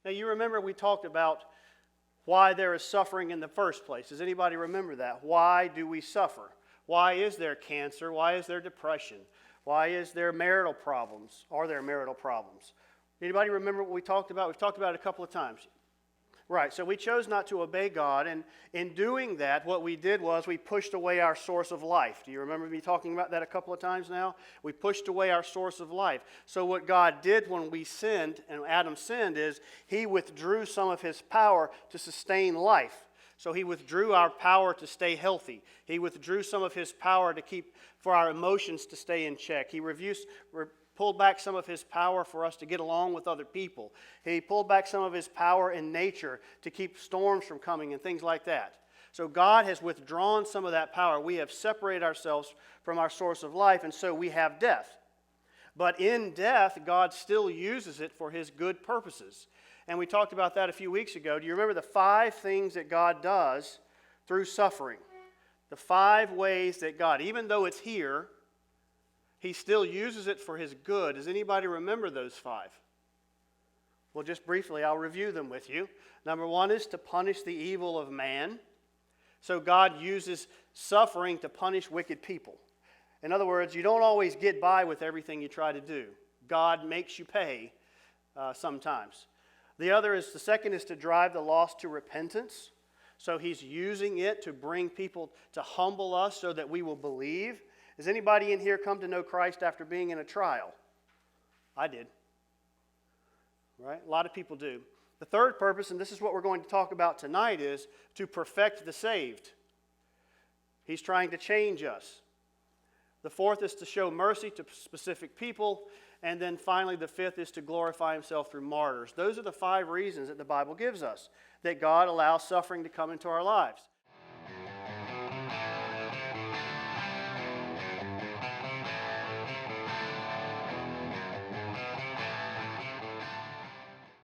Now you remember we talked about why there is suffering in the first place. Does anybody remember that? Why do we suffer? Why is there cancer? Why is there depression? Why is there marital problems? Are there marital problems? Anybody remember what we talked about? We've talked about it a couple of times. Right, so we chose not to obey God, and in doing that, what we did was we pushed away our source of life. Do you remember me talking about that a couple of times now? We pushed away our source of life. So what God did when we sinned, and Adam sinned, is he withdrew some of his power to sustain life. So he withdrew our power to stay healthy. He withdrew some of his power for our emotions to stay in check. He pulled back some of his power for us to get along with other people. He pulled back some of his power in nature to keep storms from coming and things like that. So God has withdrawn some of that power. We have separated ourselves from our source of life, and so we have death. But in death, God still uses it for his good purposes. And we talked about that a few weeks ago. Do you remember the 5 things that God does through suffering? The 5 ways that God, even though it's here, he still uses it for his good. Does anybody remember those 5? Well, just briefly, I'll review them with you. Number 1 is to punish the evil of man. So God uses suffering to punish wicked people. In other words, you don't always get by with everything you try to do. God makes you pay sometimes. The second is to drive the lost to repentance. So he's using it to bring people to humble us so that we will believe. Has anybody in here come to know Christ after being in a trial? I did. Right? A lot of people do. The third purpose, and this is what we're going to talk about tonight, is to perfect the saved. He's trying to change us. The fourth is to show mercy to specific people. And then finally, the fifth is to glorify himself through martyrs. Those are the 5 reasons that the Bible gives us that God allows suffering to come into our lives.